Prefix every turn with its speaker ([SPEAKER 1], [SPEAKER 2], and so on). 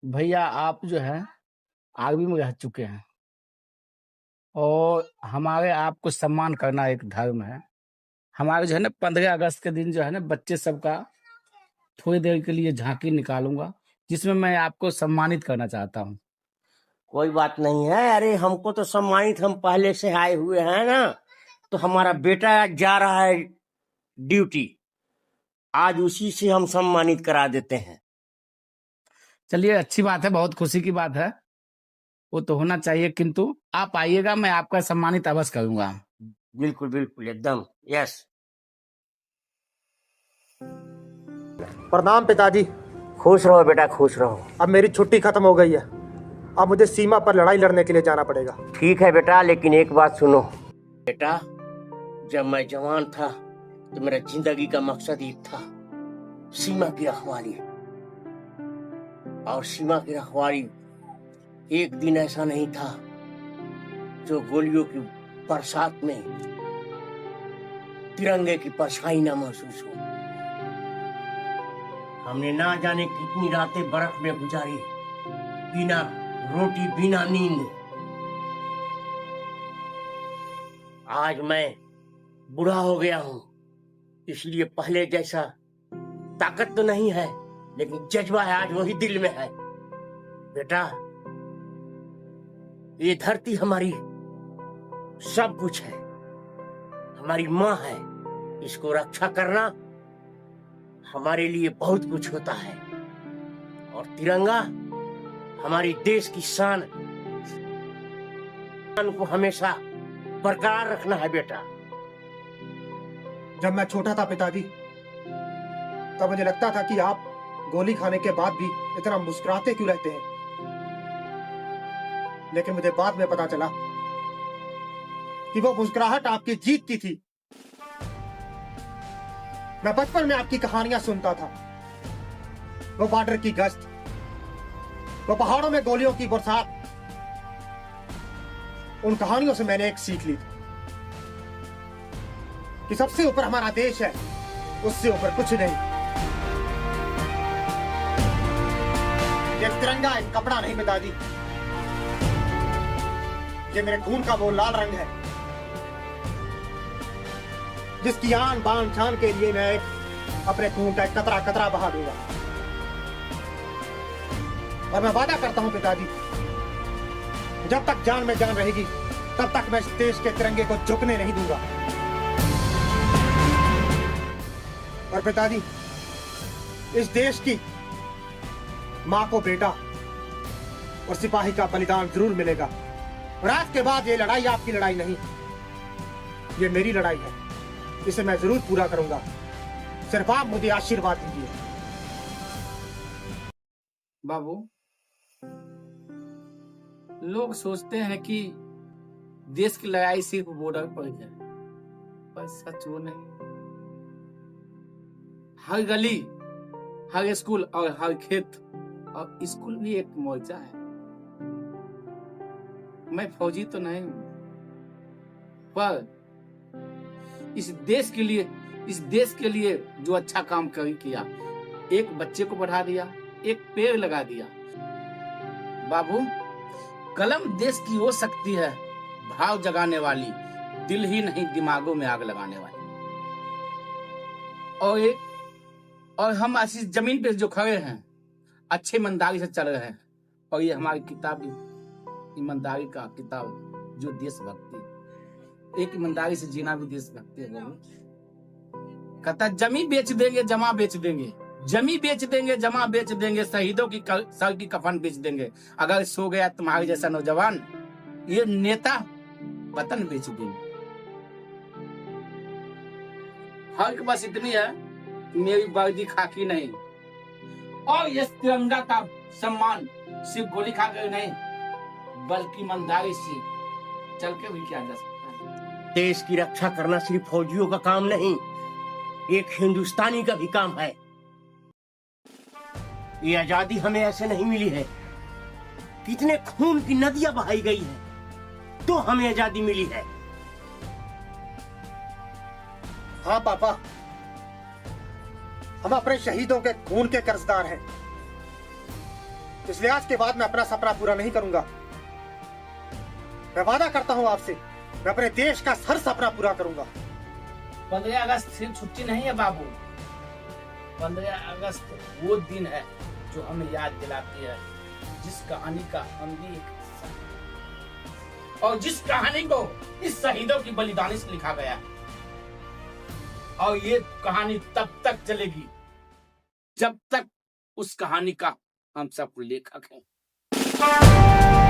[SPEAKER 1] भैया आप जो है आर्मी में रह चुके हैं और हमारे आपको सम्मान करना एक धर्म है। हमारे जो है ना 15 अगस्त के दिन जो है ना बच्चे सबका थोड़ी देर के लिए झांकी निकालूंगा जिसमें मैं आपको सम्मानित करना चाहता हूँ।
[SPEAKER 2] कोई बात नहीं है। अरे हमको तो सम्मानित, हम पहले से आए हुए हैं ना। तो हमारा बेटा जा रहा है ड्यूटी, आज उसी से हम सम्मानित करा देते हैं।
[SPEAKER 1] चलिए अच्छी बात है, बहुत खुशी की बात है, वो तो होना चाहिए, किंतु आप आइएगा, मैं आपका सम्मानित अवश्य करूंगा।
[SPEAKER 2] बिल्कुल बिल्कुल एकदम यस।
[SPEAKER 3] प्रणाम पिताजी।
[SPEAKER 2] खुश रहो बेटा, खुश रहो।
[SPEAKER 3] अब मेरी छुट्टी खत्म हो गई है, अब मुझे सीमा पर लड़ाई लड़ने के लिए जाना पड़ेगा।
[SPEAKER 2] ठीक है बेटा, लेकिन एक बात सुनो बेटा, जब मैं जवान था तो मेरा जिंदगी का मकसद एक था, सीमा की रखवाली। और सीमा की रखवाली एक दिन ऐसा नहीं था जो गोलियों की बरसात में तिरंगे की परछाई ना महसूस हो। हमने ना जाने कितनी रातें बर्फ में गुजारी, बिना रोटी बिना नींद। आज मैं बूढ़ा हो गया हूं, इसलिए पहले जैसा ताकत तो नहीं है, लेकिन जज्बा है आज वही दिल में है। बेटा, ये धरती हमारी सब कुछ है, हमारी माँ है। इसको रक्षा करना हमारे लिए बहुत कुछ होता है। और तिरंगा हमारी देश की शान को हमेशा बरकरार रखना है बेटा।
[SPEAKER 3] जब मैं छोटा था पिताजी, तब मुझे लगता था कि आप गोली खाने के बाद भी इतना मुस्कुराते क्यों रहते हैं, लेकिन मुझे बाद में पता चला कि वो मुस्कुराहट आपकी जीत की थी। मैं बचपन में आपकी कहानियां सुनता था, वो बॉर्डर की गश्त, वो पहाड़ों में गोलियों की बरसात। उन कहानियों से मैंने एक सीख ली थी कि सबसे ऊपर हमारा देश है, उससे ऊपर कुछ नहीं। ये तिरंगा एक कपड़ा नहीं पिताजी, ये मेरे खून का वो लाल रंग है जिसकी आन बान शान के लिए मैं अपने खून का एक कतरा कतरा बहा दूंगा। और मैं वादा करता हूं पिताजी, जब तक जान में जान रहेगी तब तक मैं इस देश के तिरंगे को झुकने नहीं दूंगा। और पिताजी, इस देश की मां को बेटा और सिपाही का बलिदान जरूर मिलेगा। और आज के बाद ये लड़ाई आपकी लड़ाई नहीं, ये मेरी लड़ाई है, इसे मैं जरूर पूरा करूंगा। सिर्फ आप मुझे आशीर्वाद दीजिए।
[SPEAKER 1] बाबू, लोग सोचते हैं कि देश की लड़ाई सिर्फ बॉर्डर पर है, पर सच वो नहीं। हर गली, हर स्कूल और हर खेत और स्कूल भी एक मोर्चा है। मैं फौजी तो नहीं हूं, पर इस देश के लिए जो अच्छा काम किया, एक बच्चे को बढ़ा दिया, एक पेड़ लगा दिया। बाबू, कलम देश की वो शक्ति है, भाव जगाने वाली, दिल ही नहीं दिमागों में आग लगाने वाली। और हम ऐसी जमीन पे जो खड़े हैं, अच्छे ईमानदारी से चल रहे हैं। और ये हमारी किताब ईमानदारी का किताब, जो देशभक्ति, एक ईमानदारी से जीना भी देशभक्ति है। कहता जमी बेच देंगे, जमा बेच देंगे, जमी बेच देंगे, जमा बेच देंगे, शहीदों की सर की कफन बेच देंगे। अगर सो गया तुम्हारे जैसा नौजवान, ये नेता वतन बेच देंगे। हक बस इतनी है, मेरी वर्दी खाकी नहीं, और ये तिरंगा का सम्मान सिर्फ गोली खाकर नहीं, बल्कि ईमानदारी से चल के भी किया जा सकता है।
[SPEAKER 2] देश की रक्षा करना सिर्फ फौजियों का काम नहीं, एक हिंदुस्तानी का भी काम है। ये आजादी हमें ऐसे नहीं मिली है, कितने खून की नदियां बहाई गई है तो हमें आजादी मिली है।
[SPEAKER 3] हाँ पापा, हम अपने शहीदों के खून के कर्जदार हैं। इसलिए आज के बाद मैं अपना सपना पूरा नहीं करूंगा। मैं वादा करता हूं आपसे, मैं अपने देश का हर सपना पूरा करूंगा।
[SPEAKER 1] 15 अगस्त सिर्फ छुट्टी नहीं है बाबू। 15 अगस्त वो दिन है जो हमें याद दिलाती है जिस कहानी का हम भी एक हिस्सा हैं। और जिस कहानी को इस शहीदों की बलिदानी से लिखा गया है। और ये कहानी तब तक चलेगी जब तक उस कहानी का हम सब लेखक हैं।